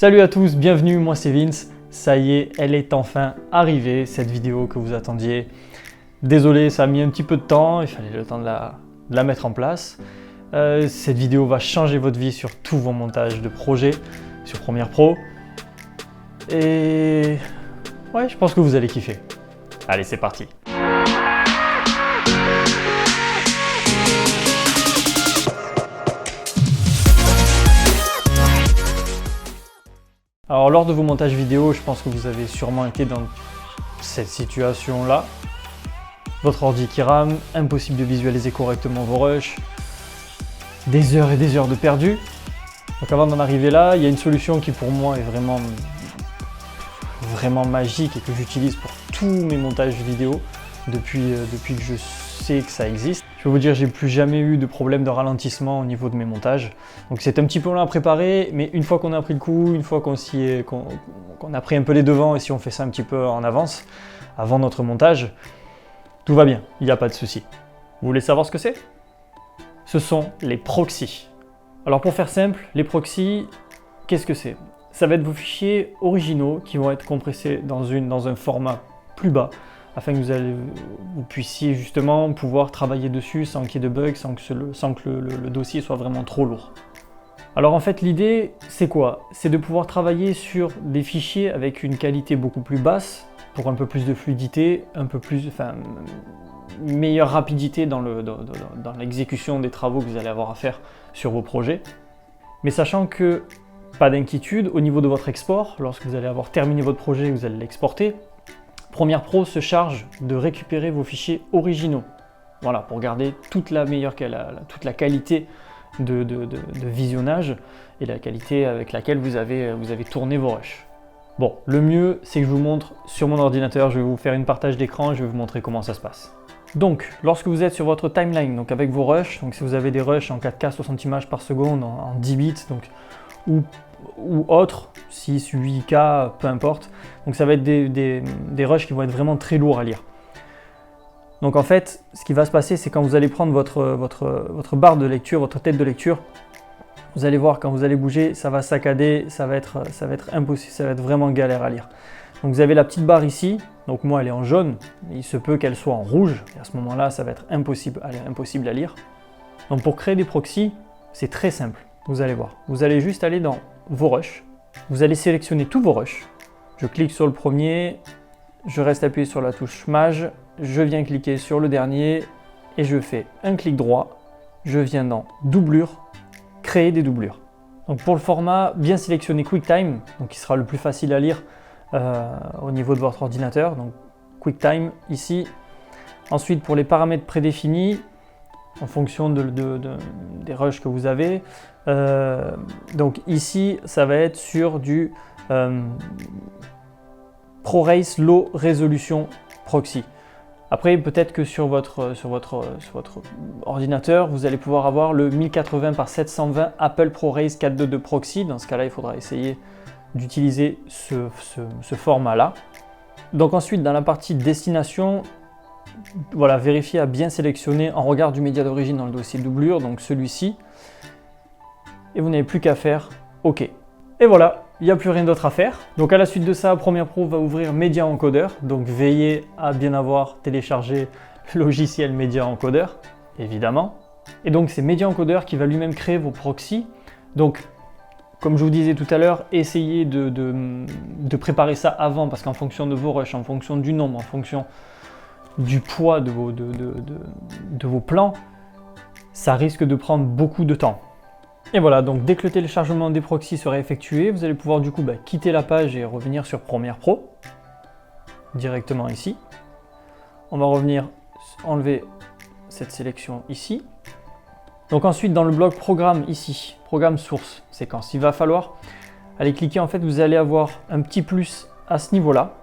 Salut à tous, bienvenue, moi c'est Vince. Ça y est, elle est enfin arrivée, cette vidéo que vous attendiez. Désolé, ça a mis un petit peu de temps, il fallait le temps de la mettre en place. Cette vidéo va changer votre vie sur tous vos montages de projets, sur Premiere Pro. Et ouais, je pense que vous allez kiffer. Allez, c'est parti. Alors lors de vos montages vidéo, je pense que vous avez sûrement été dans cette situation-là. Votre ordi qui rame, impossible de visualiser correctement vos rushs, des heures et des heures de perdu. Donc avant d'en arriver là, il y a une solution qui pour moi est vraiment magique et que j'utilise pour tous mes montages vidéo depuis que je sais que ça existe. Je peux vous dire, j'ai plus jamais eu de problème de ralentissement au niveau de mes montages. Donc c'est un petit peu long à préparer, mais une fois qu'on a pris le coup, une fois qu'on a pris un peu les devants et si on fait ça un petit peu en avance, avant notre montage, tout va bien, il n'y a pas de souci. Vous voulez savoir ce que c'est? Ce sont les proxys. Alors pour faire simple, les proxys, qu'est-ce que c'est? Ça va être vos fichiers originaux qui vont être compressés dans un format plus bas, afin que vous puissiez justement pouvoir travailler dessus sans qu'il y ait de bugs, sans que le dossier soit vraiment trop lourd. Alors en fait l'idée c'est quoi? C'est de pouvoir travailler sur des fichiers avec une qualité beaucoup plus basse, pour un peu plus de fluidité, une meilleure rapidité dans l'exécution des travaux que vous allez avoir à faire sur vos projets. Mais sachant que, pas d'inquiétude, au niveau de votre export, lorsque vous allez avoir terminé votre projet et que vous allez l'exporter, Premiere Pro se charge de récupérer vos fichiers originaux. Voilà, pour garder toute la qualité de visionnage et la qualité avec laquelle vous avez tourné vos rushs. Bon, le mieux, c'est que je vous montre sur mon ordinateur, je vais vous faire une partage d'écran, je vais vous montrer comment ça se passe. Donc, lorsque vous êtes sur votre timeline, donc avec vos rushs, donc si vous avez des rushs en 4K 60 images par seconde, en 10 bits, donc, ou autre, 6, 8K, peu importe. Donc ça va être des rushs qui vont être vraiment très lourds à lire. Donc en fait, ce qui va se passer, c'est quand vous allez prendre votre barre de lecture, votre tête de lecture, vous allez voir quand vous allez bouger, ça va saccader, ça va être impossible, ça va être vraiment galère à lire. Donc vous avez la petite barre ici, donc moi elle est en jaune, mais il se peut qu'elle soit en rouge, et à ce moment-là, ça va être impossible à lire. Donc pour créer des proxys, c'est très simple. Vous allez voir, vous allez juste aller dans vos rushs, vous allez sélectionner tous vos rushs. Je clique sur le premier, je reste appuyé sur la touche Maj, je viens cliquer sur le dernier et je fais un clic droit, je viens dans doublure, créer des doublures. Donc pour le format, bien sélectionner QuickTime, donc qui sera le plus facile à lire au niveau de votre ordinateur, donc QuickTime ici. Ensuite pour les paramètres prédéfinis, en fonction des rushs que vous avez. Donc ici, ça va être sur du ProRace Low Resolution Proxy. Après, peut-être que sur votre ordinateur, vous allez pouvoir avoir le 1080 par 720 Apple ProRace 422 Proxy. Dans ce cas-là, il faudra essayer d'utiliser ce format-là. Donc ensuite, dans la partie destination, voilà, vérifiez à bien sélectionner en regard du média d'origine dans le dossier doublure, donc celui-ci. Et vous n'avez plus qu'à faire OK. Et voilà, il n'y a plus rien d'autre à faire. Donc à la suite de ça, Premiere Pro va ouvrir Media Encoder. Donc veillez à bien avoir téléchargé le logiciel Media Encoder, évidemment. Et donc c'est Media Encoder qui va lui-même créer vos proxys. Donc comme je vous disais tout à l'heure, essayez de préparer ça avant, parce qu'en fonction de vos rushs, en fonction du nombre, en fonction du poids de vos plans, ça risque de prendre beaucoup de temps. Et voilà, donc dès que le téléchargement des proxys sera effectué, vous allez pouvoir du coup quitter la page et revenir sur Premiere Pro, directement ici. On va revenir enlever cette sélection ici. Donc ensuite dans le bloc programme ici, programme source, séquence, il va falloir aller cliquer, en fait vous allez avoir un petit plus à ce niveau-là.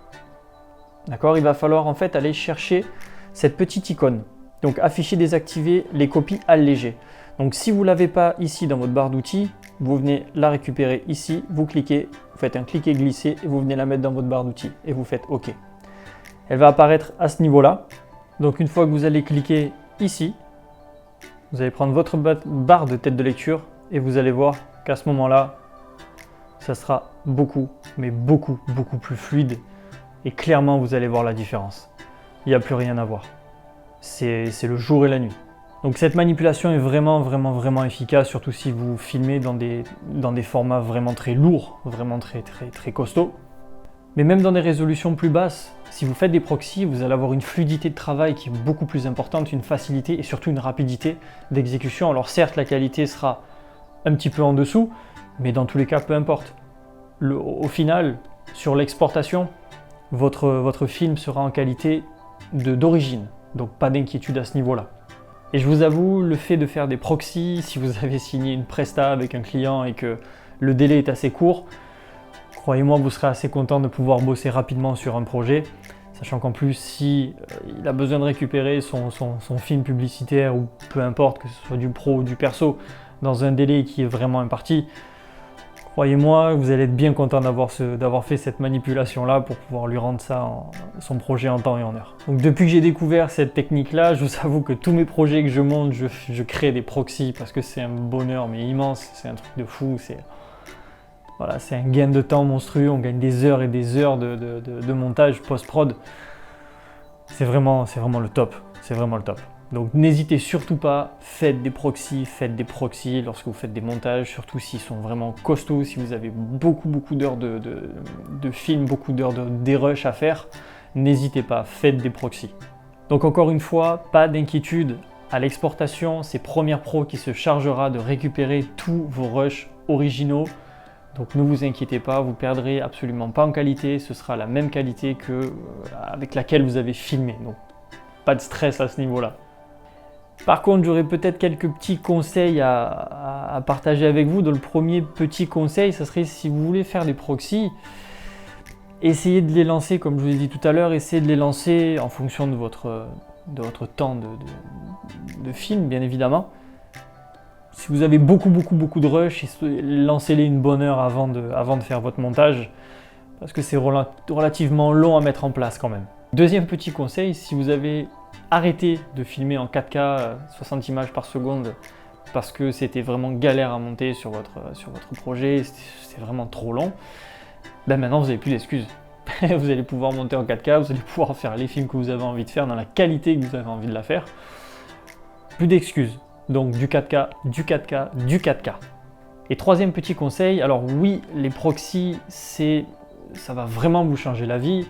D'accord, il va falloir en fait aller chercher cette petite icône. Donc afficher, désactiver les copies allégées. Donc si vous ne l'avez pas ici dans votre barre d'outils, vous venez la récupérer ici, vous cliquez, vous faites un cliquer glisser et vous venez la mettre dans votre barre d'outils et vous faites OK. Elle va apparaître à ce niveau-là. Donc une fois que vous allez cliquer ici, vous allez prendre votre barre de tête de lecture et vous allez voir qu'à ce moment-là, ça sera beaucoup, mais beaucoup, beaucoup plus fluide. Et clairement, vous allez voir la différence. Il n'y a plus rien à voir. C'est le jour et la nuit. Donc cette manipulation est vraiment, vraiment, vraiment efficace, surtout si vous filmez dans des formats vraiment très lourds, vraiment très, très, très costauds. Mais même dans des résolutions plus basses, si vous faites des proxys, vous allez avoir une fluidité de travail qui est beaucoup plus importante, une facilité et surtout une rapidité d'exécution. Alors certes, la qualité sera un petit peu en dessous, mais dans tous les cas, peu importe. Au final, sur l'exportation, votre film sera en qualité d'origine, donc pas d'inquiétude à ce niveau-là. Et je vous avoue, le fait de faire des proxys, si vous avez signé une presta avec un client et que le délai est assez court, croyez-moi, vous serez assez content de pouvoir bosser rapidement sur un projet, sachant qu'en plus, si il a besoin de récupérer son film publicitaire ou peu importe, que ce soit du pro ou du perso, dans un délai qui est vraiment imparti, croyez-moi, vous allez être bien content d'avoir fait cette manipulation-là pour pouvoir lui rendre son projet en temps et en heure. Donc depuis que j'ai découvert cette technique-là, je vous avoue que tous mes projets que je monte, je crée des proxys parce que c'est un bonheur mais immense, c'est un truc de fou, voilà, c'est un gain de temps monstrueux, on gagne des heures et des heures de montage post-prod. C'est vraiment le top, c'est vraiment le top. Donc n'hésitez surtout pas, faites des proxys lorsque vous faites des montages, surtout s'ils sont vraiment costauds, si vous avez beaucoup d'heures de film, beaucoup d'heures de rush à faire, n'hésitez pas, faites des proxys. Donc encore une fois, pas d'inquiétude, à l'exportation, c'est Premiere Pro qui se chargera de récupérer tous vos rushs originaux. Donc ne vous inquiétez pas, vous perdrez absolument pas en qualité, ce sera la même qualité avec laquelle vous avez filmé. Donc pas de stress à ce niveau-là. Par contre, j'aurais peut-être quelques petits conseils à partager avec vous. Donc, le premier petit conseil, ça serait si vous voulez faire des proxys, essayez de les lancer, comme je vous ai dit tout à l'heure, essayez de les lancer en fonction de votre temps de film, bien évidemment. Si vous avez beaucoup de rush, lancez-les une bonne heure avant de faire votre montage, parce que c'est relativement long à mettre en place quand même. Deuxième petit conseil, si vous avez arrêté de filmer en 4K 60 images par seconde parce que c'était vraiment galère à monter sur votre projet, c'était vraiment trop long, ben maintenant vous n'avez plus d'excuses. Vous allez pouvoir monter en 4K, vous allez pouvoir faire les films que vous avez envie de faire dans la qualité que vous avez envie de la faire. Plus d'excuses. Donc du 4K, du 4K, du 4K. Et troisième petit conseil, alors oui, les proxys, ça va vraiment vous changer la vie.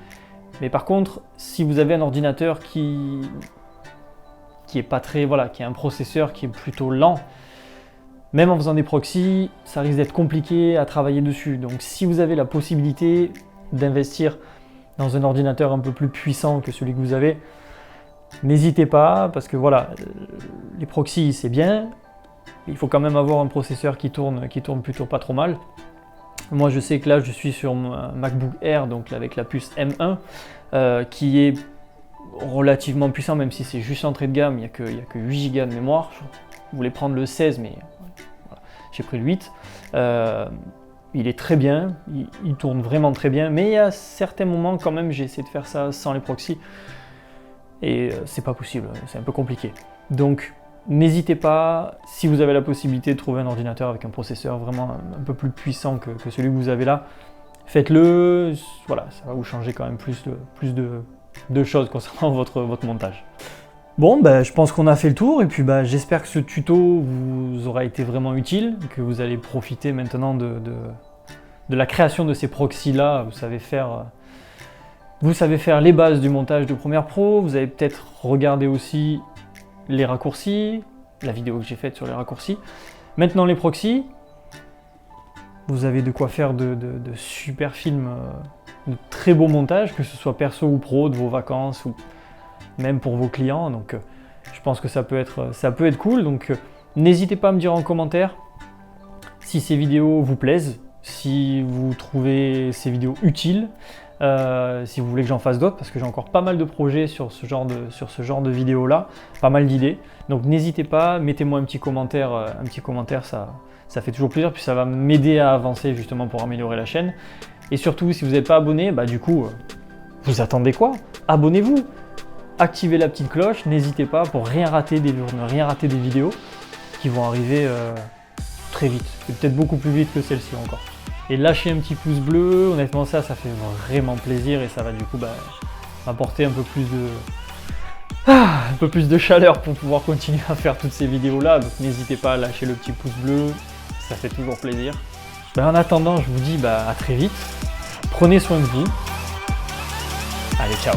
Mais par contre, si vous avez un ordinateur qui est pas très, qui a un processeur qui est plutôt lent, même en faisant des proxys, ça risque d'être compliqué à travailler dessus. Donc si vous avez la possibilité d'investir dans un ordinateur un peu plus puissant que celui que vous avez, n'hésitez pas, parce que voilà, les proxys c'est bien, il faut quand même avoir un processeur qui tourne plutôt pas trop mal. Moi je sais que là je suis sur un MacBook Air, donc avec la puce M1, qui est relativement puissant, même si c'est juste entrée de gamme, il n'y a que 8 Go de mémoire. Je voulais prendre le 16, mais voilà, j'ai pris le 8. Il est très bien, il tourne vraiment très bien, mais il y a certains moments quand même j'ai essayé de faire ça sans les proxys, et c'est pas possible, c'est un peu compliqué. Donc n'hésitez pas, si vous avez la possibilité de trouver un ordinateur avec un processeur vraiment un peu plus puissant que celui que vous avez là, faites-le, voilà, ça va vous changer quand même plus de choses concernant votre montage. Bon, je pense qu'on a fait le tour, et puis j'espère que ce tuto vous aura été vraiment utile, que vous allez profiter maintenant de la création de ces proxys-là. Vous savez faire les bases du montage de Premiere Pro, vous avez peut-être regardé aussi les raccourcis, la vidéo que j'ai faite sur les raccourcis. Maintenant les proxys, vous avez de quoi faire de super films, de très beaux montages, que ce soit perso ou pro, de vos vacances ou même pour vos clients. Donc je pense que ça peut être cool. Donc n'hésitez pas à me dire en commentaire si ces vidéos vous plaisent, si vous trouvez ces vidéos utiles, si vous voulez que j'en fasse d'autres, parce que j'ai encore pas mal de projets sur ce genre de vidéos là, pas mal d'idées. Donc n'hésitez pas, mettez-moi un petit commentaire, ça fait toujours plaisir, puis ça va m'aider à avancer justement pour améliorer la chaîne. Et surtout, si vous n'êtes pas abonné, du coup, vous attendez quoi? Abonnez-vous, activez la petite cloche, n'hésitez pas pour ne rien rater des vidéos qui vont arriver très vite, et peut-être beaucoup plus vite que celle-ci encore. Et lâchez un petit pouce bleu, honnêtement ça fait vraiment plaisir et ça va du coup m'apporter un peu plus de chaleur pour pouvoir continuer à faire toutes ces vidéos là. Donc n'hésitez pas à lâcher le petit pouce bleu, ça fait toujours plaisir. En attendant, je vous dis à très vite, prenez soin de vous, allez ciao.